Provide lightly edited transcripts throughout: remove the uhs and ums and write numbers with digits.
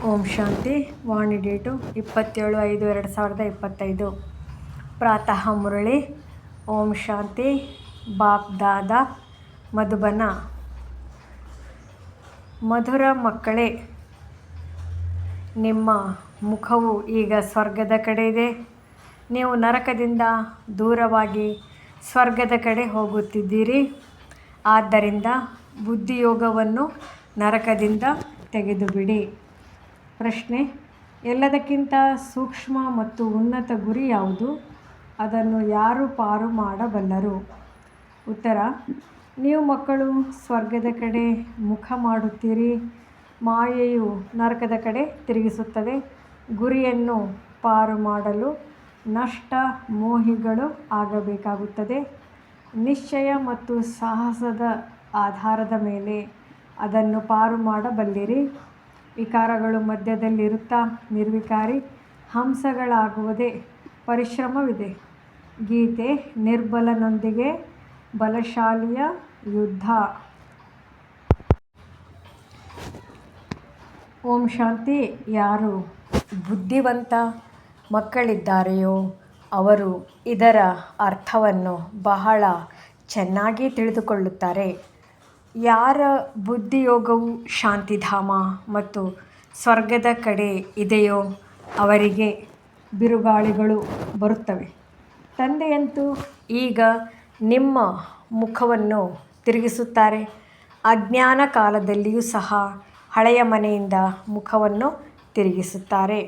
ಓಂ ಶಾಂತಿ. ವಾಣಿ date 27/5/2025. ಪ್ರಾತಃ ಮುರಳಿ. ಓಂ ಶಾಂತಿ. ಬಾಪ್ ದಾದಾ ಮಧುಬನ. ಮಧುರ ಮಕ್ಕಳೇ, ನಿಮ್ಮ ಮುಖವು ಈಗ ಸ್ವರ್ಗದ ಕಡೆ ಇದೆ. ನೀವು ನರಕದಿಂದ ದೂರವಾಗಿ ಸ್ವರ್ಗದ ಕಡೆ ಹೋಗುತ್ತಿದ್ದೀರಿ. ಆದ್ದರಿಂದ ಬುದ್ಧಿಯೋಗವನ್ನು ನರಕದಿಂದ ತೆಗೆದುಬಿಡಿ. ಪ್ರಶ್ನೆ: ಎಲ್ಲದಕ್ಕಿಂತ ಸೂಕ್ಷ್ಮ ಮತ್ತು ಉನ್ನತ ಗುರಿ ಯಾವುದು? ಅದನ್ನು ಯಾರು ಪಾರು ಮಾಡಬಲ್ಲರು? ಉತ್ತರ: ನೀವು ಮಕ್ಕಳು ಸ್ವರ್ಗದ ಕಡೆ ಮುಖ ಮಾಡುತ್ತೀರಿ. ಮಾಯೆಯು ನರಕದ ಕಡೆ ತಿರುಗಿಸುತ್ತದೆ. ಗುರಿಯನ್ನು ಪಾರು ಮಾಡಲು ನಷ್ಟ ಮೋಹಿಗಳು ಆಗಬೇಕಾಗುತ್ತದೆ. ನಿಶ್ಚಯ ಮತ್ತು ಸಾಹಸದ ಆಧಾರದ ಮೇಲೆ ಅದನ್ನು ಪಾರು ಮಾಡಬಲ್ಲಿರಿ. ವಿಕಾರಗಳು ಮಧ್ಯದಲ್ಲಿರುತ್ತಾ ನಿರ್ವಿಕಾರಿ ಹಂಸಗಳಾಗುವುದೇ ಪರಿಶ್ರಮವಿದೆ. ಗೀತೆ: ನಿರ್ಬಲನೊಂದಿಗೆ ಬಲಶಾಲಿಯ ಯುದ್ಧ. ಓಂ ಶಾಂತಿ. ಯಾರು ಬುದ್ಧಿವಂತ ಮಕ್ಕಳಿದ್ದಾರೆಯೋ ಅವರು ಇದರ ಅರ್ಥವನ್ನು ಬಹಳ ಚೆನ್ನಾಗಿ ತಿಳಿದುಕೊಳ್ಳುತ್ತಾರೆ. ಯಾರ ಬುದ್ಧಿಯೋಗವು ಶಾಂತಿಧಾಮ ಮತ್ತು ಸ್ವರ್ಗದ ಕಡೆ ಇದೆಯೋ ಅವರಿಗೆ ಬಿರುಗಾಳಿಗಳು ಬರುತ್ತವೆ. ತಂದೆಯಂತೂ ಈಗ ನಿಮ್ಮ ಮುಖವನ್ನು ತಿರುಗಿಸುತ್ತಾರೆ. ಅಜ್ಞಾನ ಕಾಲದಲ್ಲಿಯೂ ಸಹ ಹಳೆಯ ಮನೆಯಿಂದ ಮುಖವನ್ನು ತಿರುಗಿಸುತ್ತಾರೆ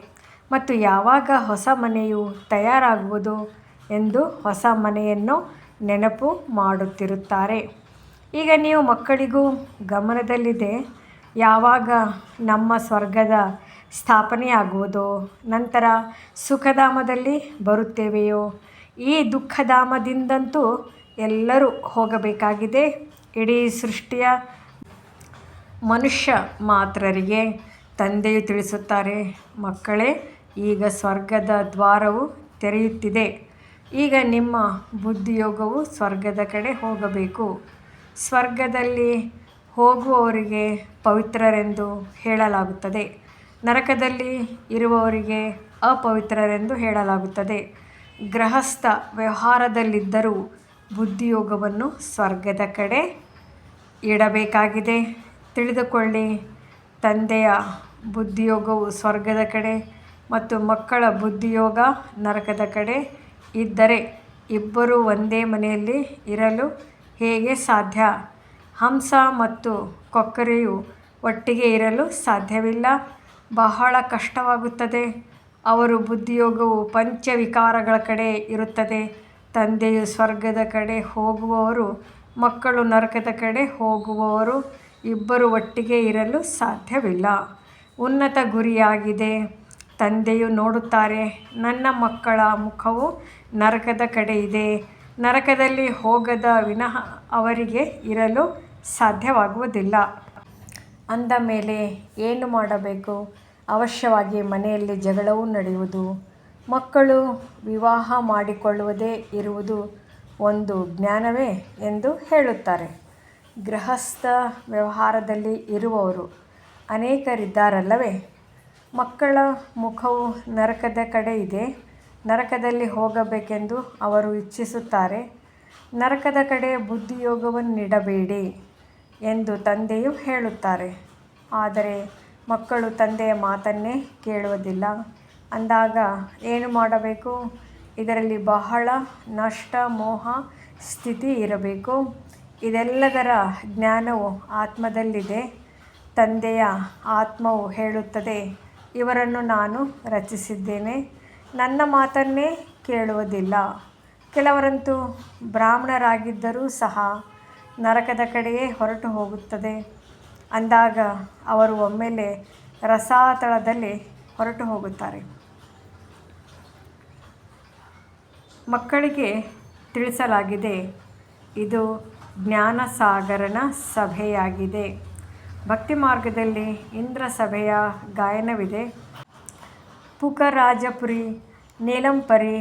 ಮತ್ತು ಯಾವಾಗ ಹೊಸ ಮನೆಯು ತಯಾರಾಗುವುದು ಎಂದು ಹೊಸ ಮನೆಯನ್ನು ನೆನಪು ಮಾಡುತ್ತಿರುತ್ತಾರೆ. ಈಗ ನೀವು ಮಕ್ಕಳಿಗೂ ಗಮನದಲ್ಲಿದೆ, ಯಾವಾಗ ನಮ್ಮ ಸ್ವರ್ಗದ ಸ್ಥಾಪನೆಯಾಗುವುದೋ ನಂತರ ಸುಖಧಾಮದಲ್ಲಿ ಬರುತ್ತೇವೆಯೋ. ಈ ದುಃಖಧಾಮದಿಂದಂತೂ ಎಲ್ಲರೂ ಹೋಗಬೇಕಾಗಿದೆ. ಇಡೀ ಸೃಷ್ಟಿಯ ಮನುಷ್ಯ ಮಾತ್ರರಿಗೆ ತಂದೆಯು ತಿಳಿಸುತ್ತಾರೆ, ಮಕ್ಕಳೇ, ಈಗ ಸ್ವರ್ಗದ ದ್ವಾರವು ತೆರೆಯುತ್ತಿದೆ. ಈಗ ನಿಮ್ಮ ಬುದ್ಧಿಯೋಗವು ಸ್ವರ್ಗದ ಕಡೆ ಹೋಗಬೇಕು. ಸ್ವರ್ಗದಲ್ಲಿ ಹೋಗುವವರಿಗೆ ಪವಿತ್ರರೆಂದು ಹೇಳಲಾಗುತ್ತದೆ. ನರಕದಲ್ಲಿ ಇರುವವರಿಗೆ ಅಪವಿತ್ರರೆಂದು ಹೇಳಲಾಗುತ್ತದೆ. ಗೃಹಸ್ಥ ವ್ಯವಹಾರದಲ್ಲಿದ್ದರೂ ಬುದ್ಧಿಯೋಗವನ್ನು ಸ್ವರ್ಗದ ಕಡೆ ಇಡಬೇಕಾಗಿದೆ. ತಿಳಿದುಕೊಳ್ಳಿ, ತಂದೆಯ ಬುದ್ಧಿಯೋಗವು ಸ್ವರ್ಗದ ಕಡೆ ಮತ್ತು ಮಕ್ಕಳ ಬುದ್ಧಿಯೋಗ ನರಕದ ಕಡೆ ಇದ್ದರೆ ಇಬ್ಬರೂ ಒಂದೇ ಮನೆಯಲ್ಲಿ ಇರಲು ಹೇಗೆ ಸಾಧ್ಯ? ಹಂಸ ಮತ್ತು ಕೊಕ್ಕರೆಯು ಒಟ್ಟಿಗೆ ಇರಲು ಸಾಧ್ಯವಿಲ್ಲ. ಬಹಳ ಕಷ್ಟವಾಗುತ್ತದೆ. ಅವರ ಬುದ್ಧಿಯೋಗವು ಪಂಚವಿಕಾರಗಳ ಕಡೆ ಇರುತ್ತದೆ. ತಂದೆಯು ಸ್ವರ್ಗದ ಕಡೆ ಹೋಗುವವರು, ಮಕ್ಕಳು ನರಕದ ಕಡೆ ಹೋಗುವವರು ಇಬ್ಬರೂ ಒಟ್ಟಿಗೆ ಇರಲು ಸಾಧ್ಯವಿಲ್ಲ. ಉನ್ನತ ಗುರಿಯಾಗಿದೆ. ತಂದೆಯು ನೋಡುತ್ತಾರೆ, ನನ್ನ ಮಕ್ಕಳ ಮುಖವು ನರಕದ ಕಡೆ ಇದೆ. ನರಕದಲ್ಲಿ ಹೋಗದ ವಿನಃ ಅವರಿಗೆ ಇರಲು ಸಾಧ್ಯವಾಗುವುದಿಲ್ಲ. ಅಂದ ಮೇಲೆ ಏನು ಮಾಡಬೇಕು? ಅವಶ್ಯವಾಗಿ ಮನೆಯಲ್ಲಿ ಜಗಳವು ನಡೆಯುವುದು. ಮಕ್ಕಳು ವಿವಾಹ ಮಾಡಿಕೊಳ್ಳುವುದೇ ಇರುವುದು ಒಂದು ಜ್ಞಾನವೇ ಎಂದು ಹೇಳುತ್ತಾರೆ. ಗೃಹಸ್ಥ ವ್ಯವಹಾರದಲ್ಲಿ ಇರುವವರು ಅನೇಕರಿದ್ದಾರಲ್ಲವೇ? ಮಕ್ಕಳ ಮುಖವು ನರಕದ ಕಡೆ ಇದೆ. ನರಕದಲ್ಲಿ ಹೋಗಬೇಕೆಂದು ಅವರು ಇಚ್ಛಿಸುತ್ತಾರೆ. ನರಕದ ಕಡೆ ಬುದ್ಧಿಯೋಗವನ್ನಿಡಬೇಡಿ ಎಂದು ತಂದೆಯು ಹೇಳುತ್ತಾರೆ. ಆದರೆ ಮಕ್ಕಳು ತಂದೆಯ ಮಾತನ್ನೇ ಕೇಳುವುದಿಲ್ಲ. ಅಂದಾಗ ಏನು ಮಾಡಬೇಕು? ಇದರಲ್ಲಿ ಬಹಳ ನಷ್ಟ ಮೋಹ ಸ್ಥಿತಿ ಇರಬೇಕು. ಇದೆಲ್ಲದರ ಜ್ಞಾನವು ಆತ್ಮದಲ್ಲಿದೆ. ತಂದೆಯ ಆತ್ಮವು ಹೇಳುತ್ತದೆ, ಇವರನ್ನು ನಾನು ರಚಿಸಿದ್ದೇನೆ. ನನ್ನ ಮಾತನ್ನೇ ಕೇಳುವುದಿಲ್ಲ. ಕೆಲವರಂತೂ ಬ್ರಾಹ್ಮಣರಾಗಿದ್ದರೂ ಸಹ ನರಕದ ಕಡೆಯೇ ಹೊರಟು ಹೋಗುತ್ತದೆ. ಅಂದಾಗ ಅವರು ಒಮ್ಮೆಲೇ ರಸಾತಳದಲ್ಲಿ ಹೊರಟು ಹೋಗುತ್ತಾರೆ. ಮಕ್ಕಳಿಗೆ ತಿಳಿಸಲಾಗಿದೆ, ಇದು ಜ್ಞಾನಸಾಗರನ ಸಭೆಯಾಗಿದೆ. ಭಕ್ತಿ ಮಾರ್ಗದಲ್ಲಿ ಇಂದ್ರ ಸಭೆಯ ಗಾಯನವಿದೆ. ಪುಕರಾಜಪುರಿ, ನೀಲಂಪರಿ,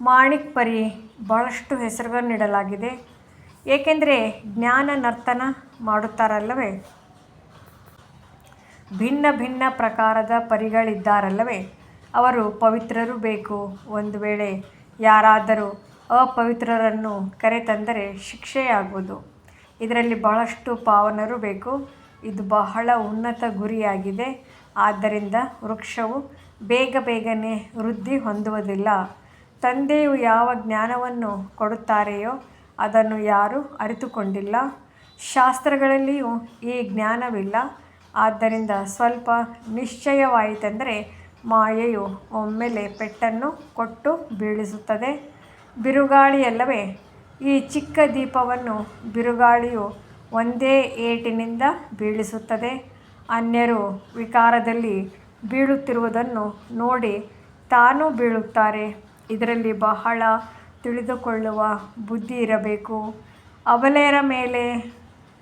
ಮಾಣಿಕ್ಪರಿ ಬಹಳಷ್ಟು ಹೆಸರುಗಳನ್ನಿಡಲಾಗಿದೆ. ಏಕೆಂದರೆ ಜ್ಞಾನ ನರ್ತನ ಮಾಡುತ್ತಾರಲ್ಲವೇ? ಭಿನ್ನ ಭಿನ್ನ ಪ್ರಕಾರದ ಪರಿಗಳಿದ್ದಾರಲ್ಲವೇ, ಅವರು ಪವಿತ್ರರು ಬೇಕು. ಒಂದು ವೇಳೆ ಯಾರಾದರೂ ಅಪವಿತ್ರರನ್ನು ಕರೆತಂದರೆ ಶಿಕ್ಷೆಯಾಗುವುದು. ಇದರಲ್ಲಿ ಬಹಳಷ್ಟು ಪಾವನರು ಬೇಕು. ಇದು ಬಹಳ ಉನ್ನತ ಗುರಿಯಾಗಿದೆ. ಆದ್ದರಿಂದ ವೃಕ್ಷವು ಬೇಗನೆ ವೃದ್ಧಿ ಹೊಂದುವುದಿಲ್ಲ. ತಂದೆಯು ಯಾವ ಜ್ಞಾನವನ್ನು ಕೊಡುತ್ತಾರೆಯೋ ಅದನ್ನು ಯಾರೂ ಅರಿತುಕೊಂಡಿಲ್ಲ. ಶಾಸ್ತ್ರಗಳಲ್ಲಿಯೂ ಈ ಜ್ಞಾನವಿಲ್ಲ. ಆದ್ದರಿಂದ ಸ್ವಲ್ಪ ನಿಶ್ಚಯವಾಯಿತೆಂದರೆ ಮಾಯೆಯು ಒಮ್ಮೆಲೆ ಪೆಟ್ಟನ್ನು ಕೊಟ್ಟು ಬೀಳಿಸುತ್ತದೆ. ಬಿರುಗಾಳಿಯಲ್ಲವೇ, ಈ ಚಿಕ್ಕ ದೀಪವನ್ನು ಬಿರುಗಾಳಿಯು ಒಂದೇ ಏಟಿನಿಂದ ಬೀಳಿಸುತ್ತದೆ. ಅನ್ಯರು ವಿಕಾರದಲ್ಲಿ ಬೀಳುತ್ತಿರುವುದನ್ನು ನೋಡಿ ತಾನೂ ಬೀಳುತ್ತಾರೆ. ಇದರಲ್ಲಿ ಬಹಳ ತಿಳಿದುಕೊಳ್ಳುವ ಬುದ್ಧಿ ಇರಬೇಕು. ಅಬಲೆಯರ ಮೇಲೆ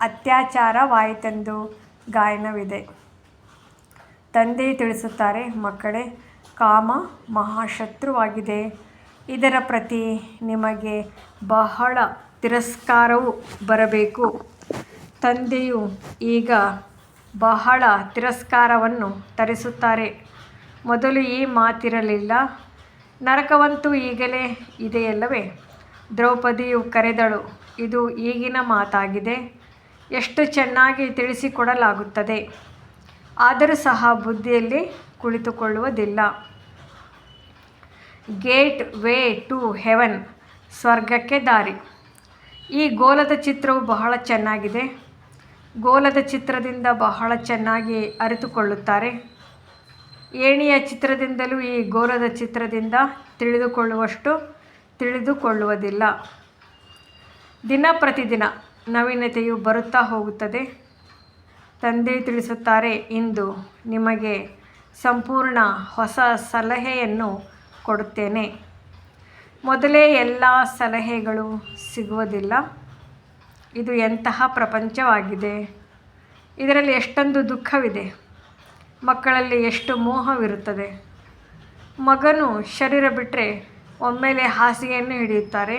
ಅತ್ಯಾಚಾರವಾಯಿತೆಂದು ಗಾಯನವಿದೆ. ತಂದೆಯು ತಿಳಿಸುತ್ತಾರೆ, ಮಕ್ಕಳೇ, ಕಾಮ ಮಹಾಶತ್ರುವಾಗಿದೆ. ಇದರ ಪ್ರತಿ ನಿಮಗೆ ಬಹಳ ತಿರಸ್ಕಾರವು ಬರಬೇಕು. ತಂದೆಯು ಈಗ ಬಹಳ ತಿರಸ್ಕಾರವನ್ನು ತರಿಸುತ್ತಾರೆ. ಮೊದಲು ಈ ಮಾತಿರಲಿಲ್ಲ. ನರಕವಂತೂ ಈಗಲೇ ಇದೆಯಲ್ಲವೇ. ದ್ರೌಪದಿಯು ಕರೆದಳು, ಇದು ಈಗಿನ ಮಾತಾಗಿದೆ. ಎಷ್ಟು ಚೆನ್ನಾಗಿ ತಿಳಿಸಿಕೊಡಲಾಗುತ್ತದೆ. ಆದರೂ ಸಹ ಬುದ್ಧಿಯಲ್ಲಿ ಕುಳಿತುಕೊಳ್ಳುವುದಿಲ್ಲ. ಗೇಟ್ ವೇ ಟು ಹೆವನ್, ಸ್ವರ್ಗಕ್ಕೆ ದಾರಿ. ಈ ಗೋಲದ ಚಿತ್ರವು ಬಹಳ ಚೆನ್ನಾಗಿದೆ. ಗೋಲದ ಚಿತ್ರದಿಂದ ಬಹಳ ಚೆನ್ನಾಗಿ ಅರಿತುಕೊಳ್ಳುತ್ತಾರೆ. ಏಣಿಯ ಚಿತ್ರದಿಂದಲೂ ಈ ಗೋಲದ ಚಿತ್ರದಿಂದ ತಿಳಿದುಕೊಳ್ಳುವಷ್ಟು ತಿಳಿದುಕೊಳ್ಳುವುದಿಲ್ಲ. ದಿನ ಪ್ರತಿದಿನ ನವೀನತೆಯು ಬರುತ್ತಾ ಹೋಗುತ್ತದೆ. ತಂದೆಯು ತಿಳಿಸುತ್ತಾರೆ, ಇಂದು ನಿಮಗೆ ಸಂಪೂರ್ಣ ಹೊಸ ಸಲಹೆಯನ್ನು ಕೊಡುತ್ತೇನೆ. ಮೊದಲೇ ಎಲ್ಲ ಸಲಹೆಗಳು ಸಿಗುವುದಿಲ್ಲ. ಇದು ಎಂತಹ ಪ್ರಪಂಚವಾಗಿದೆ. ಇದರಲ್ಲಿ ಎಷ್ಟೊಂದು ದುಃಖವಿದೆ. ಮಕ್ಕಳಲ್ಲಿ ಎಷ್ಟು ಮೋಹವಿರುತ್ತದೆ. ಮಗನು ಶರೀರ ಬಿಟ್ಟರೆ ಒಮ್ಮೆಲೆ ಹಾಸಿಗೆಯನ್ನು ಹಿಡಿಯುತ್ತಾರೆ.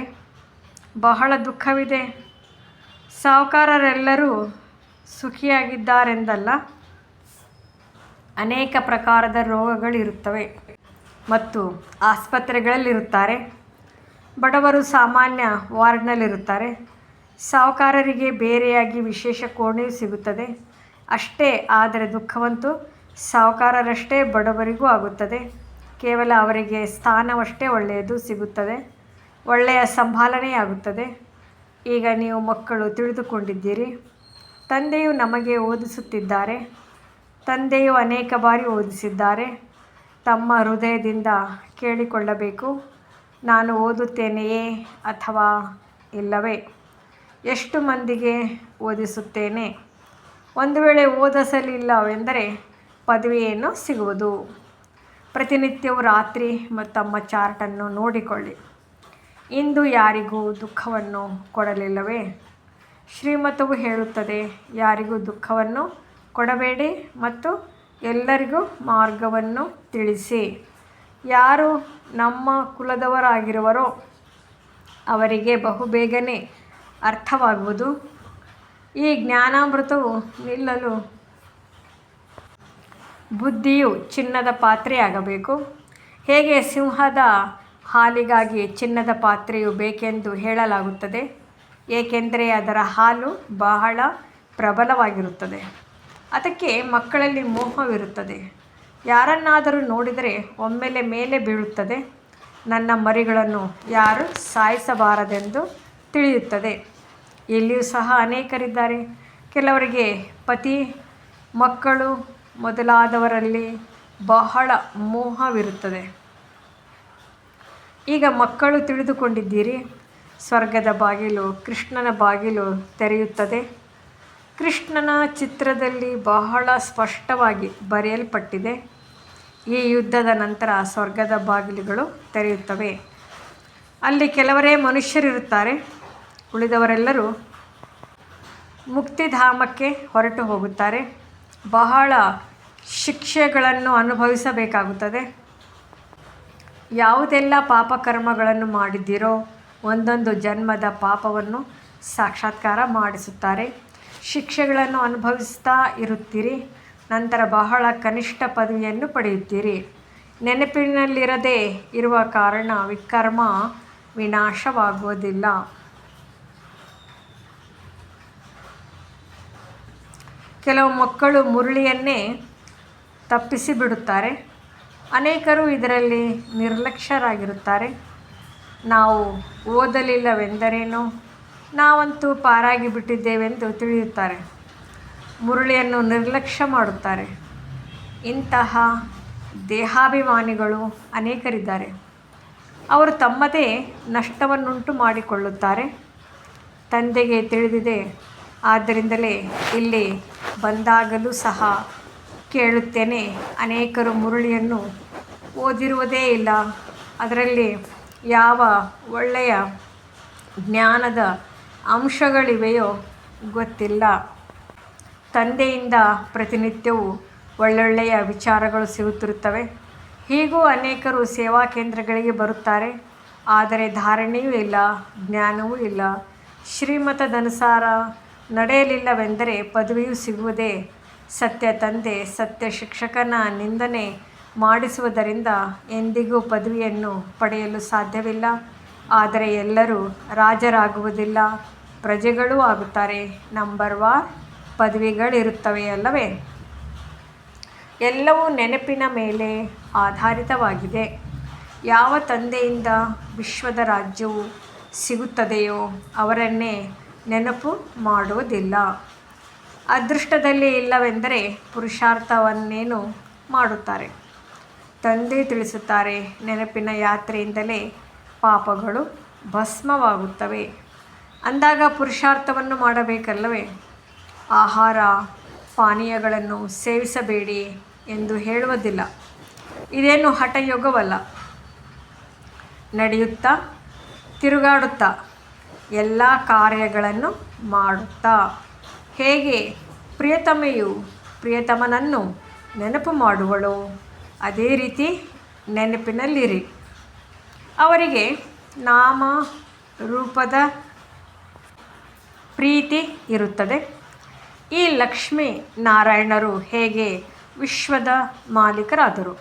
ಬಹಳ ದುಃಖವಿದೆ. ಸಾಹುಕಾರರೆಲ್ಲರೂ ಸುಖಿಯಾಗಿದ್ದಾರೆಂದಲ್ಲ, ಅನೇಕ ಪ್ರಕಾರದ ರೋಗಗಳಿರುತ್ತವೆ ಮತ್ತು ಆಸ್ಪತ್ರೆಗಳಲ್ಲಿರುತ್ತಾರೆ. ಬಡವರು ಸಾಮಾನ್ಯ ವಾರ್ಡ್ನಲ್ಲಿರುತ್ತಾರೆ. ಸಾಹುಕಾರರಿಗೆ ಬೇರೆಯಾಗಿ ವಿಶೇಷ ಕೋಣೆಯೂ ಸಿಗುತ್ತದೆ ಅಷ್ಟೇ. ಆದರೆ ದುಃಖವಂತೂ ಸಾಹುಕಾರರಷ್ಟೇ ಬಡವರಿಗೂ ಆಗುತ್ತದೆ. ಕೇವಲ ಅವರಿಗೆ ಸ್ಥಾನವಷ್ಟೇ ಒಳ್ಳೆಯದು ಸಿಗುತ್ತದೆ, ಒಳ್ಳೆಯ ಸಂಭಾಲನೆಯಾಗುತ್ತದೆ. ಈಗ ನೀವು ಮಕ್ಕಳು ತಿಳಿದುಕೊಂಡಿದ್ದೀರಿ. ತಂದೆಯು ನಮಗೆ ಓದಿಸುತ್ತಿದ್ದಾರೆ. ತಂದೆಯು ಅನೇಕ ಬಾರಿ ಓದಿಸಿದ್ದಾರೆ. ತಮ್ಮ ಹೃದಯದಿಂದ ಕೇಳಿಕೊಳ್ಳಬೇಕು, ನಾನು ಓದುತ್ತೇನೆಯೇ ಅಥವಾ ಇಲ್ಲವೇ? ಎಷ್ಟು ಮಂದಿಗೆ ಓದಿಸುತ್ತೇನೆ? ಒಂದು ವೇಳೆ ಓದಿಸಲಿಲ್ಲವೆಂದರೆ ಪದವಿಯೇನೋ ಸಿಗುವುದು. ಪ್ರತಿನಿತ್ಯವೂ ರಾತ್ರಿ ತಮ್ಮ ಚಾರ್ಟನ್ನು ನೋಡಿಕೊಳ್ಳಿ. ಇಂದು ಯಾರಿಗೂ ದುಃಖವನ್ನು ಕೊಡಲಿಲ್ಲವೇ? ಶ್ರೀಮತವು ಹೇಳುತ್ತದೆ, ಯಾರಿಗೂ ದುಃಖವನ್ನು ಕೊಡಬೇಡಿ ಮತ್ತು ಎಲ್ಲರಿಗೂ ಮಾರ್ಗವನ್ನು ತಿಳಿಸಿ. ಯಾರು ನಮ್ಮ ಕುಲದವರಾಗಿರುವರೋ ಅವರಿಗೆ ಬಹುಬೇಗನೆ ಅರ್ಥವಾಗುವುದು. ಈ ಜ್ಞಾನಾಮೃತವು ನಿಲ್ಲಲು ಬುದ್ಧಿಯು ಚಿನ್ನದ ಪಾತ್ರೆಯಾಗಬೇಕು. ಹೇಗೆ ಸಿಂಹದ ಹಾಲಿಗಾಗಿ ಚಿನ್ನದ ಪಾತ್ರೆಯು ಬೇಕೆಂದು ಹೇಳಲಾಗುತ್ತದೆ, ಏಕೆಂದರೆ ಅದರ ಹಾಲು ಬಹಳ ಪ್ರಬಲವಾಗಿರುತ್ತದೆ. ಅದಕ್ಕೆ ಮಕ್ಕಳಲ್ಲಿ ಮೋಹವಿರುತ್ತದೆ. ಯಾರನ್ನಾದರೂ ನೋಡಿದರೆ ಒಮ್ಮೆಲೆ ಮೇಲೆ ಬೀಳುತ್ತದೆ. ನನ್ನ ಮರಿಗಳನ್ನು ಯಾರು ಸಾಯಿಸಬಾರದೆಂದು ತಿಳಿಯುತ್ತದೆ. ಇಲ್ಲಿಯೂ ಸಹ ಅನೇಕರಿದ್ದಾರೆ. ಕೆಲವರಿಗೆ ಪತಿ, ಮಕ್ಕಳು ಮೊದಲಾದವರಲ್ಲಿ ಬಹಳ ಮೋಹವಿರುತ್ತದೆ. ಈಗ ಮಕ್ಕಳು ತಿಳಿದುಕೊಂಡಿದ್ದೀರಿ. ಸ್ವರ್ಗದ ಬಾಗಿಲು, ಕೃಷ್ಣನ ಬಾಗಿಲು ತೆರೆಯುತ್ತದೆ. ಕೃಷ್ಣನ ಚಿತ್ರದಲ್ಲಿ ಬಹಳ ಸ್ಪಷ್ಟವಾಗಿ ಬರೆಯಲ್ಪಟ್ಟಿದೆ, ಈ ಯುದ್ಧದ ನಂತರ ಸ್ವರ್ಗದ ಬಾಗಿಲುಗಳು ತೆರೆಯುತ್ತವೆ. ಅಲ್ಲಿ ಕೆಲವರೇ ಮನುಷ್ಯರಿರುತ್ತಾರೆ. ಉಳಿದವರೆಲ್ಲರೂ ಮುಕ್ತಿಧಾಮಕ್ಕೆ ಹೊರಟು ಹೋಗುತ್ತಾರೆ. ಬಹಳ ಶಿಕ್ಷೆಗಳನ್ನು ಅನುಭವಿಸಬೇಕಾಗುತ್ತದೆ. ಯಾವುದೆಲ್ಲ ಪಾಪಕರ್ಮಗಳನ್ನು ಮಾಡಿದ್ದೀರೋ ಒಂದೊಂದು ಜನ್ಮದ ಪಾಪವನ್ನು ಸಾಕ್ಷಾತ್ಕಾರ ಮಾಡಿಸುತ್ತಾರೆ. ಶಿಕ್ಷೆಗಳನ್ನು ಅನುಭವಿಸ್ತಾ ಇರುತ್ತೀರಿ. ನಂತರ ಬಹಳ ಕನಿಷ್ಠ ಪದವಿಯನ್ನು ಪಡೆಯುತ್ತೀರಿ. ನೆನಪಿನಲ್ಲಿರದೇ ಇರುವ ಕಾರಣ ವಿಕರ್ಮ ವಿನಾಶವಾಗುವುದಿಲ್ಲ. ಕೆಲವು ಮಕ್ಕಳು ಮುರಳಿಯನ್ನೇ ತಪ್ಪಿಸಿ ಬಿಡುತ್ತಾರೆ. ಅನೇಕರು ಇದರಲ್ಲಿ ನಿರ್ಲಕ್ಷ್ಯರಾಗಿರುತ್ತಾರೆ. ನಾವು ಓದಲಿಲ್ಲವೆಂದರೇನು, ನಾವಂತೂ ಪಾರಾಗಿ ಬಿಟ್ಟಿದ್ದೇವೆಂದು ತಿಳಿಯುತ್ತಾರೆ. ಮುರಳಿಯನ್ನು ನಿರ್ಲಕ್ಷ್ಯ ಮಾಡುತ್ತಾರೆ. ಇಂತಹ ದೇಹಾಭಿಮಾನಿಗಳು ಅನೇಕರಿದ್ದಾರೆ. ಅವರು ತಮ್ಮದೇ ನಷ್ಟವನ್ನುಂಟು ಮಾಡಿಕೊಳ್ಳುತ್ತಾರೆ. ತಂದೆಗೆ ತಿಳಿದಿದೆ. ಆದ್ದರಿಂದಲೇ ಇಲ್ಲಿ ಬಂದಾಗಲೂ ಸಹ ಕೇಳುತ್ತೇನೆ, ಅನೇಕರು ಮುರಳಿಯನ್ನು ಓದಿರುವುದೇ ಇಲ್ಲ. ಅದರಲ್ಲಿ ಯಾವ ಒಳ್ಳೆಯ ಜ್ಞಾನದ ಅಂಶಗಳಿವೆಯೋ ಗೊತ್ತಿಲ್ಲ. ತಂದೆಯಿಂದ ಪ್ರತಿನಿತ್ಯವೂ ಒಳ್ಳೊಳ್ಳೆಯ ವಿಚಾರಗಳು ಸಿಗುತ್ತಿರುತ್ತವೆ. ಹೀಗೂ ಅನೇಕರು ಸೇವಾ ಕೇಂದ್ರಗಳಿಗೆ ಬರುತ್ತಾರೆ. ಆದರೆ ಧಾರಣೆಯೂ ಇಲ್ಲ, ಜ್ಞಾನವೂ ಇಲ್ಲ. ಶ್ರೀಮತದನುಸಾರ ನಡೆಯಲಿಲ್ಲವೆಂದರೆ ಪದವಿಯೂ ಸಿಗುವುದೇ ಸತ್ಯ. ತಂದೆ ಸತ್ಯ ಶಿಕ್ಷಕನ ನಿಂದನೆ ಮಾಡಿಸುವುದರಿಂದ ಎಂದಿಗೂ ಪದವಿಯನ್ನು ಪಡೆಯಲು ಸಾಧ್ಯವಿಲ್ಲ. ಆದರೆ ಎಲ್ಲರೂ ರಾಜರಾಗುವುದಿಲ್ಲ, ಪ್ರಜೆಗಳೂ ಆಗುತ್ತಾರೆ. ನಂಬರ್ 1 ಪದವಿಗಳಿರುತ್ತವೆಯಲ್ಲವೇ? ಎಲ್ಲವೂ ನೆನಪಿನ ಮೇಲೆ ಆಧಾರಿತವಾಗಿದೆ. ಯಾವ ತಂದೆಯಿಂದ ವಿಶ್ವದ ರಾಜ್ಯವು ಸಿಗುತ್ತದೆಯೋ ಅವರನ್ನೇ ನೆನಪು ಮಾಡುವುದಿಲ್ಲ. ಅದೃಷ್ಟದಲ್ಲಿ ಇಲ್ಲವೆಂದರೆ ಪುರುಷಾರ್ಥವನ್ನೇನು ಮಾಡುತ್ತಾರೆ? ತಂದೆ ತಿಳಿಸುತ್ತಾರೆ, ನೆನಪಿನ ಯಾತ್ರೆಯಿಂದಲೇ ಪಾಪಗಳು ಭಸ್ಮವಾಗುತ್ತವೆ. ಅಂದಾಗ ಪುರುಷಾರ್ಥವನ್ನು ಮಾಡಬೇಕಲ್ಲವೇ? ಆಹಾರ ಪಾನೀಯಗಳನ್ನು ಸೇವಿಸಬೇಡಿ ಎಂದು ಹೇಳುವುದಿಲ್ಲ. ಇದೇನು ಹಠಯೋಗವಲ್ಲ. ನಡೆಯುತ್ತಾ, ತಿರುಗಾಡುತ್ತಾ, ಎಲ್ಲ ಕಾರ್ಯಗಳನ್ನು ಮಾಡುತ್ತಾ, ಹೇಗೆ ಪ್ರಿಯತಮೆಯು ಪ್ರಿಯತಮನನ್ನು ನೆನಪು ಮಾಡುವಳೋ ಅದೇ ರೀತಿ ನೆನಪಿನಲ್ಲಿರಿ. ಅವರಿಗೆ ನಾಮ ರೂಪದ ಪ್ರೀತಿ ಇರುತ್ತದೆ. ಈ ಲಕ್ಷ್ಮೀ ನಾರಾಯಣರು ಹೇಗೆ ವಿಶ್ವದ ಮಾಲೀಕರಾದರು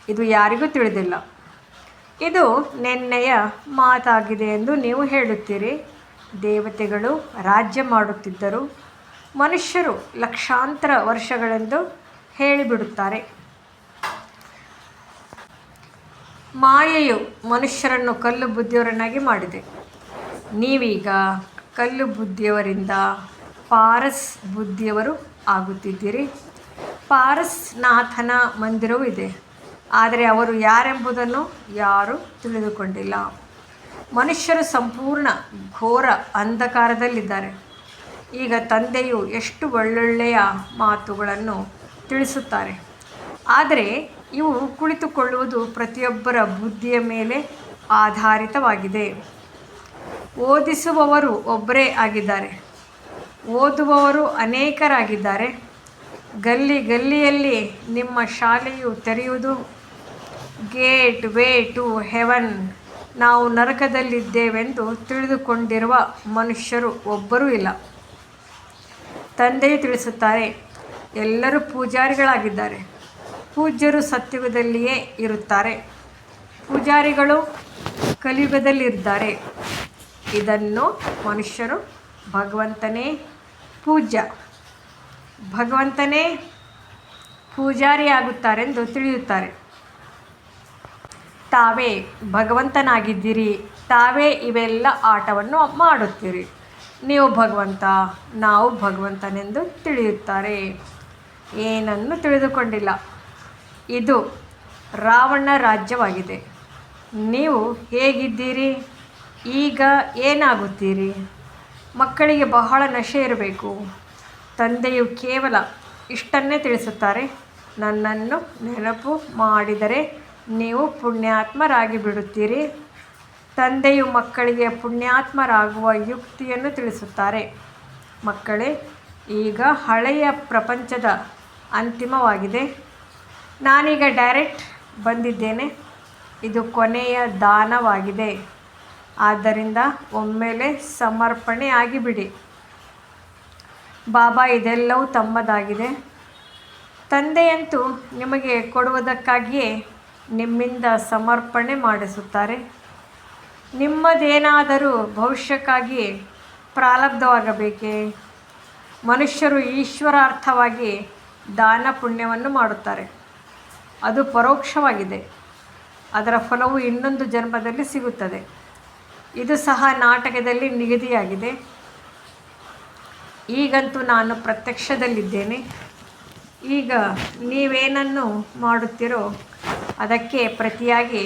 ಇದು ಯಾರಿಗೂ ತಿಳಿದಿಲ್ಲ. ಇದು ನೆನ್ನೆಯ ಮಾತಾಗಿದೆ ಎಂದು ನೀವು ಹೇಳುತ್ತೀರಿ. ದೇವತೆಗಳು ರಾಜ್ಯ ಮಾಡುತ್ತಿದ್ದರು, ಮನುಷ್ಯರು ಲಕ್ಷಾಂತರ ವರ್ಷಗಳೆಂದು ಹೇಳಿಬಿಡುತ್ತಾರೆ. ಮಾಯೆಯು ಮನುಷ್ಯರನ್ನು ಕಲ್ಲು ಬುದ್ಧಿಯವರನ್ನಾಗಿ ಮಾಡಿದೆ. ನೀವೀಗ ಕಲ್ಲು ಬುದ್ಧಿಯವರಿಂದ ಪಾರಸ್ ಬುದ್ಧಿಯವರು ಆಗುತ್ತಿದ್ದೀರಿ. ಪಾರಸ್ನಾಥನ ಮಂದಿರವೂ ಇದೆ, ಆದರೆ ಅವರು ಯಾರೆಂಬುದನ್ನು ಯಾರೂ ತಿಳಿದುಕೊಂಡಿಲ್ಲ. ಮನುಷ್ಯರು ಸಂಪೂರ್ಣ ಘೋರ ಅಂಧಕಾರದಲ್ಲಿದ್ದಾರೆ. ಈಗ ತಂದೆಯು ಎಷ್ಟು ಒಳ್ಳೊಳ್ಳೆಯ ಮಾತುಗಳನ್ನು ತಿಳಿಸುತ್ತಾರೆ. ಆದರೆ ಇವು ಕುಳಿತುಕೊಳ್ಳುವುದು ಪ್ರತಿಯೊಬ್ಬರ ಬುದ್ಧಿಯ ಮೇಲೆ ಆಧಾರಿತವಾಗಿದೆ. ಓದಿಸುವವರು ಒಬ್ಬರೇ ಆಗಿದ್ದಾರೆ, ಓದುವವರು ಅನೇಕರಾಗಿದ್ದಾರೆ. ಗಲ್ಲಿ ಗಲ್ಲಿಯಲ್ಲಿ ನಿಮ್ಮ ಶಾಲೆಯು ತೆರೆಯುವುದು. Gateway to heaven. ನಾವು ನರಕದಲ್ಲಿದ್ದೇವೆಂದು ತಿಳಿದುಕೊಂಡಿರುವ ಮನುಷ್ಯರು ಒಬ್ಬರೂ ಇಲ್ಲ. ತಂದೆಯು ತಿಳಿಸುತ್ತಾರೆ, ಎಲ್ಲರೂ ಪೂಜಾರಿಗಳಾಗಿದ್ದಾರೆ. ಪೂಜ್ಯರು ಸತ್ಯುಗದಲ್ಲಿಯೇ ಇರುತ್ತಾರೆ, ಪೂಜಾರಿಗಳು ಕಲಿಯುಗದಲ್ಲಿದ್ದಾರೆ. ಇದನ್ನು ಮನುಷ್ಯರು ಭಗವಂತನೇ ಪೂಜ್ಯ, ಭಗವಂತನೇ ಪೂಜಾರಿಯಾಗುತ್ತಾರೆಂದು ತಿಳಿಯುತ್ತಾರೆ. ತಾವೇ ಭಗವಂತನಾಗಿದ್ದೀರಿ, ತಾವೇ ಇವೆಲ್ಲ ಆಟವನ್ನು ಮಾಡುತ್ತೀರಿ. ನೀವು ಭಗವಂತ, ನಾವು ಭಗವಂತನೆಂದು ತಿಳಿಯುತ್ತಾರೆ. ಏನನ್ನು ತಿಳಿದುಕೊಂಡಿಲ್ಲ. ಇದು ರಾವಣ ರಾಜ್ಯವಾಗಿದೆ. ನೀವು ಹೇಗಿದ್ದೀರಿ? ಈಗ ಏನಾಗುತ್ತೀರಿ? ಮಕ್ಕಳಿಗೆ ಬಹಳ ನಶೆ ಇರಬೇಕು. ತಂದೆಯು ಕೇವಲ ಇಷ್ಟನ್ನೇ ತಿಳಿಸುತ್ತಾರೆ, ನನ್ನನ್ನು ನೆನಪು ಮಾಡಿದರೆ ನೀವು ಪುಣ್ಯಾತ್ಮರಾಗಿ ಬಿಡುತ್ತೀರಿ. ತಂದೆಯು ಮಕ್ಕಳಿಗೆ ಪುಣ್ಯಾತ್ಮರಾಗುವ ಯುಕ್ತಿಯನ್ನು ತಿಳಿಸುತ್ತಾರೆ. ಮಕ್ಕಳೇ, ಈಗ ಹಳೆಯ ಪ್ರಪಂಚದ ಅಂತಿಮವಾಗಿದೆ. ನಾನೀಗ ಡೈರೆಕ್ಟ್ ಬಂದಿದ್ದೇನೆ. ಇದು ಕೊನೆಯ ದಾನವಾಗಿದೆ. ಆದ್ದರಿಂದ ಒಮ್ಮೆಲೆ ಸಮರ್ಪಣೆ ಆಗಿಬಿಡಿ. ಬಾಬಾ ಇದೆಲ್ಲವೂ ತಮ್ಮದಾಗಿದೆ. ತಂದೆಯಂತೂ ನಿಮಗೆ ಕೊಡುವುದಕ್ಕಾಗಿಯೇ ನಿಮ್ಮಿಂದ ಸಮರ್ಪಣೆ ಮಾಡಿಸುತ್ತಾರೆ. ನಿಮ್ಮದೇನಾದರೂ ಭವಿಷ್ಯಕ್ಕಾಗಿ ಪ್ರಾರಬ್ಧವಾಗಬೇಕೇ? ಮನುಷ್ಯರು ಈಶ್ವರಾರ್ಥವಾಗಿ ದಾನ ಪುಣ್ಯವನ್ನು ಮಾಡುತ್ತಾರೆ. ಅದು ಪರೋಕ್ಷವಾಗಿದೆ. ಅದರ ಫಲವು ಇನ್ನೊಂದು ಜನ್ಮದಲ್ಲಿ ಸಿಗುತ್ತದೆ. ಇದು ಸಹ ನಾಟಕದಲ್ಲಿ ನಿಗದಿಯಾಗಿದೆ. ಈಗಂತೂ ನಾನು ಪ್ರತ್ಯಕ್ಷದಲ್ಲಿದ್ದೇನೆ. ಈಗ ನೀವೇನನ್ನು ಮಾಡುತ್ತೀರೋ ಅದಕ್ಕೆ ಪ್ರತಿಯಾಗಿ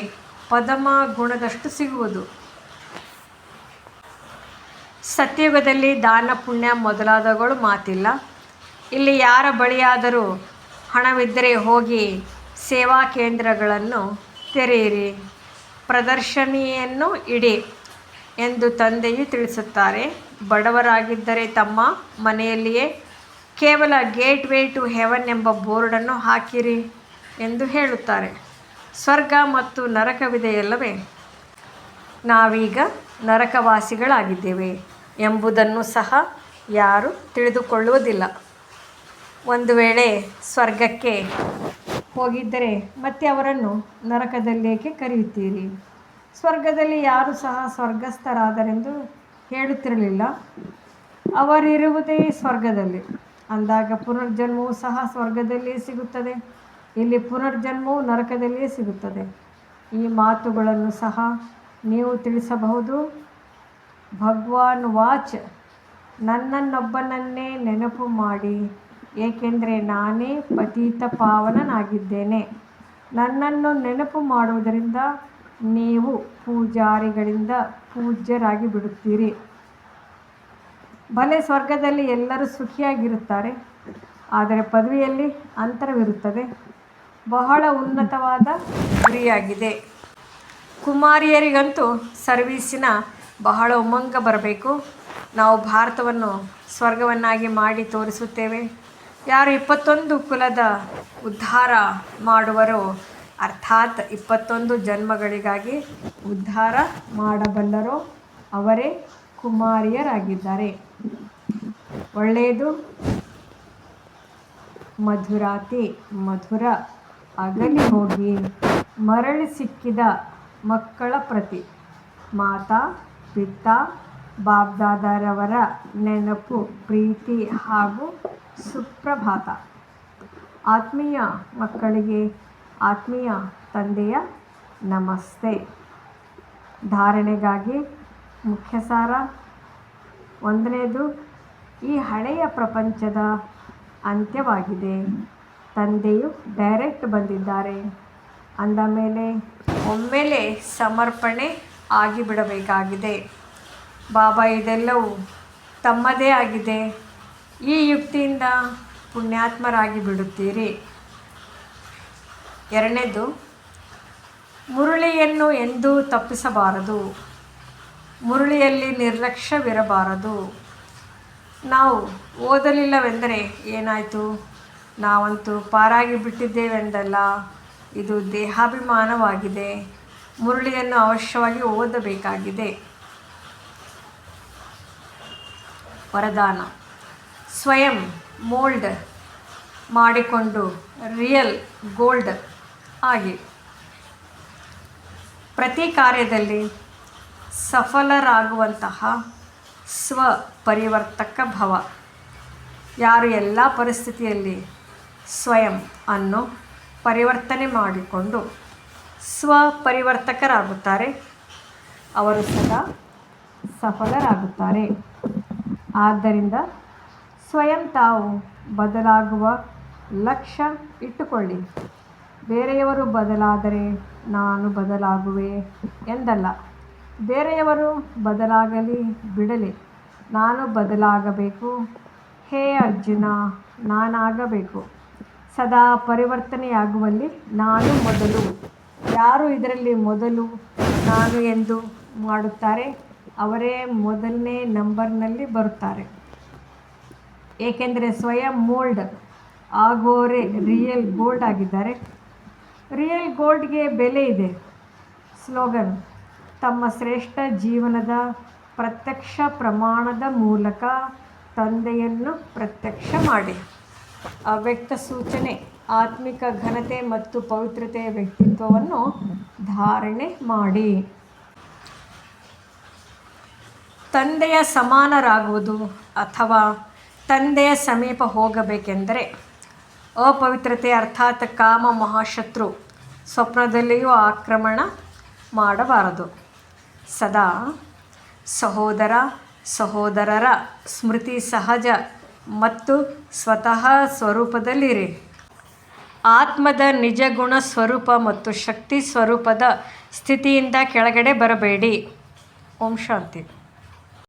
ಪದಮ ಗುಣದಷ್ಟು ಸಿಗುವುದು. ಸತ್ಯಯುಗದಲ್ಲಿ ದಾನ ಪುಣ್ಯ ಮೊದಲಾದವುಗಳು ಮಾತಿಲ್ಲ. ಇಲ್ಲಿ ಯಾರ ಬಳಿಯಾದರೂ ಹಣವಿದ್ದರೆ ಹೋಗಿ ಸೇವಾ ಕೇಂದ್ರಗಳನ್ನು ತೆರೆಯಿರಿ, ಪ್ರದರ್ಶನಿಯನ್ನು ಇಡಿ ಎಂದು ತಂದೆಯು ತಿಳಿಸುತ್ತಾರೆ. ಬಡವರಾಗಿದ್ದರೆ ತಮ್ಮ ಮನೆಯಲ್ಲಿಯೇ ಕೇವಲ ಗೇಟ್ ವೇ ಟು ಹೆವನ್ ಎಂಬ ಬೋರ್ಡನ್ನು ಹಾಕಿರಿ ಎಂದು ಹೇಳುತ್ತಾರೆ. ಸ್ವರ್ಗ ಮತ್ತು ನರಕವಿದೆಯಲ್ಲವೇ? ನಾವೀಗ ನರಕವಾಸಿಗಳಾಗಿದ್ದೇವೆ ಎಂಬುದನ್ನು ಸಹ ಯಾರೂ ತಿಳಿದುಕೊಳ್ಳುವುದಿಲ್ಲ. ಒಂದು ವೇಳೆ ಸ್ವರ್ಗಕ್ಕೆ ಹೋಗಿದ್ದರೆ ಮತ್ತೆ ಅವರನ್ನು ನರಕದಲ್ಲೇಕೆ ಕರೆಯುತ್ತೀರಿ? ಸ್ವರ್ಗದಲ್ಲಿ ಯಾರೂ ಸಹ ಸ್ವರ್ಗಸ್ಥರಾದರೆಂದು ಹೇಳುತ್ತಿರಲಿಲ್ಲ. ಅವರಿರುವುದೇ ಸ್ವರ್ಗದಲ್ಲಿ. ಅಂದಾಗ ಪುನರ್ಜನ್ಮವೂ ಸಹ ಸ್ವರ್ಗದಲ್ಲಿಯೇ ಸಿಗುತ್ತದೆ. ಇಲ್ಲಿ ಪುನರ್ಜನ್ಮವು ನರಕದಲ್ಲಿಯೇ ಸಿಗುತ್ತದೆ. ಈ ಮಾತುಗಳನ್ನು ಸಹ ನೀವು ತಿಳಿಸಬಹುದು. ಭಗವಾನ್ ವಾಚ್, ನನ್ನನ್ನೊಬ್ಬನನ್ನೇ ನೆನಪು ಮಾಡಿ, ಏಕೆಂದರೆ ನಾನೇ ಪತಿತ ಪಾವನನಾಗಿದ್ದೇನೆ. ನನ್ನನ್ನು ನೆನಪು ಮಾಡುವುದರಿಂದ ನೀವು ಪೂಜಾರಿಗಳಿಂದ ಪೂಜ್ಯರಾಗಿ ಬಿಡುತ್ತೀರಿ. ಭಲೆ ಸ್ವರ್ಗದಲ್ಲಿ ಎಲ್ಲರೂ ಸುಖಿಯಾಗಿರುತ್ತಾರೆ, ಆದರೆ ಪದವಿಯಲ್ಲಿ ಅಂತರವಿರುತ್ತದೆ. ಬಹಳ ಉನ್ನತವಾದ ಗುರಿಯಾಗಿದೆ. ಕುಮಾರಿಯರಿಗಂತೂ ಸರ್ವೀಸಿನ ಬಹಳ ಉಮಂಗ ಬರಬೇಕು. ನಾವು ಭಾರತವನ್ನು ಸ್ವರ್ಗವನ್ನಾಗಿ ಮಾಡಿ ತೋರಿಸುತ್ತೇವೆ. ಯಾರು 21 ಕುಲದ ಉದ್ಧಾರ ಮಾಡುವರೋ, ಅರ್ಥಾತ್ 21 ಜನ್ಮಗಳಿಗಾಗಿ ಉದ್ಧಾರ ಮಾಡಬಲ್ಲರೋ ಅವರೇ ಕುಮಾರಿಯರಾಗಿದ್ದಾರೆ. ಒಳ್ಳೆಯದು. ಮಧುರಾತಿ ಮಧುರ ಅಗಲಿ ಹೋಗಿ ಮರಳಿ ಸಿಕ್ಕಿದ ಮಕ್ಕಳ ಪ್ರತಿ ಮಾತಾ ಪಿತಾ ಬಾಬ್ದಾದರವರ ನೆನಪು, ಪ್ರೀತಿ ಹಾಗೂ ಸುಪ್ರಭಾತ. ಆತ್ಮೀಯ ಮಕ್ಕಳಿಗೆ ಆತ್ಮೀಯ ತಂದೆಯ ನಮಸ್ತೆ. ಧಾರಣೆಗಾಗಿ ಮುಖ್ಯ ಸಾರ. 1ನೇದು, ಈ ಹಳೆಯ ಪ್ರಪಂಚದ ಅಂತ್ಯವಾಗಿದೆ. ತಂದೆಯು ಡೈರೆಕ್ಟ್ ಬಂದಿದ್ದಾರೆ ಅಂದ ಮೇಲೆ ಒಮ್ಮೆಲೇ ಸಮರ್ಪಣೆ ಆಗಿಬಿಡಬೇಕಾಗಿದೆ. ಬಾಬಾ ಇದೆಲ್ಲವೂ ತಮ್ಮದೇ ಆಗಿದೆ. ಈ ಯುಕ್ತಿಯಿಂದ ಪುಣ್ಯಾತ್ಮರಾಗಿ ಬಿಡುತ್ತೀರಿ. 2ನೇದು, ಮುರಳಿಯನ್ನು ಎಂದೂ ತಪ್ಪಿಸಬಾರದು. ಮುರಳಿಯಲ್ಲಿ ನಿರ್ಲಕ್ಷ್ಯವಿರಬಾರದು. ನಾವು ಓದಲಿಲ್ಲವೆಂದರೆ ಏನಾಯಿತು, ನಾವಂತೂ ಪಾರಾಗಿ ಬಿಟ್ಟಿದ್ದೇವೆಂದಲ್ಲ. ಇದು ದೇಹಾಭಿಮಾನವಾಗಿದೆ. ಮುರಳಿಯನ್ನು ಅವಶ್ಯವಾಗಿ ಓದಬೇಕಾಗಿದೆ. ವರದಾನ: ಸ್ವಯಂ ಮೋಲ್ಡ್ ಮಾಡಿಕೊಂಡು ರಿಯಲ್ ಗೋಲ್ಡ್ ಆಗಿ ಪ್ರತಿ ಕಾರ್ಯದಲ್ಲಿ ಸಫಲರಾಗುವಂತಹ ಸ್ವಪರಿವರ್ತಕ ಭವ. ಯಾರು ಎಲ್ಲ ಪರಿಸ್ಥಿತಿಯಲ್ಲಿ ಸ್ವಯಂ ಅನ್ನು ಪರಿವರ್ತನೆ ಮಾಡಿಕೊಂಡು ಸ್ವಪರಿವರ್ತಕರಾಗುತ್ತಾರೆ, ಅವರು ಸದಾ ಸಫಲರಾಗುತ್ತಾರೆ. ಆದ್ದರಿಂದ ಸ್ವಯಂ ತಾವು ಬದಲಾಗುವ ಲಕ್ಷ್ಯ ಇಟ್ಟುಕೊಳ್ಳಿ. ಬೇರೆಯವರು ಬದಲಾದರೆ ನಾನು ಬದಲಾಗುವೆ ಎಂದಲ್ಲ. ಬೇರೆಯವರು ಬದಲಾಗಲಿ ಬಿಡಲಿ, ನಾನು ಬದಲಾಗಬೇಕು. ಹೇ ಅರ್ಜುನ, ನಾನಾಗಬೇಕು. ಸದಾ ಪರಿವರ್ತನೆಯಾಗುವಲ್ಲಿ ನಾನು ಮೊದಲು. ಯಾರು ಇದರಲ್ಲಿ ಮೊದಲು ನಾನು ಎಂದು ಮಾಡುತ್ತಾರೆ ಅವರೇ ಮೊದಲನೇ ನಂಬರ್ನಲ್ಲಿ ಬರುತ್ತಾರೆ. ಏಕೆಂದರೆ ಸ್ವಯಂ ಮೋಲ್ಡ್ ಆಗೋರೆ ರಿಯಲ್ ಗೋಲ್ಡ್ ಆಗಿದ್ದಾರೆ. ರಿಯಲ್ ಗೋಲ್ಡ್ಗೆ ಬೆಲೆ ಇದೆ. ಸ್ಲೋಗನ್: ತಮ್ಮ ಶ್ರೇಷ್ಠ ಜೀವನದ ಪ್ರತ್ಯಕ್ಷ ಪ್ರಮಾಣದ ಮೂಲಕ ತಂದೆಯನ್ನು ಪ್ರತ್ಯಕ್ಷ ಮಾಡಿ. ಅವ್ಯಕ್ತ ಸೂಚನೆ: ಆತ್ಮಿಕ ಘನತೆ ಮತ್ತು ಪವಿತ್ರತೆಯ ವ್ಯಕ್ತಿತ್ವವನ್ನು ಧಾರಣೆ ಮಾಡಿ. ತಂದೆಯ ಸಮಾನರಾಗುವುದು ಅಥವಾ ತಂದೆಯ ಸಮೀಪ ಹೋಗಬೇಕೆಂದರೆ ಅಪವಿತ್ರತೆ ಅರ್ಥಾತ್ ಕಾಮ ಮಹಾಶತ್ರು ಸ್ವಪ್ನದಲ್ಲಿಯೂ ಆಕ್ರಮಣ ಮಾಡಬಾರದು. ಸದಾ ಸಹೋದರರ ಸ್ಮೃತಿ ಸಹಜ ಮತ್ತು ಸ್ವತಃ ಸ್ವರೂಪದಲ್ಲಿರಿ. ಆತ್ಮದ ನಿಜ ಗುಣ ಸ್ವರೂಪ ಮತ್ತು ಶಕ್ತಿ ಸ್ವರೂಪದ ಸ್ಥಿತಿಯಿಂದ ಕೆಳಗಡೆ ಬರಬೇಡಿ. ಓಂ ಶಾಂತಿ.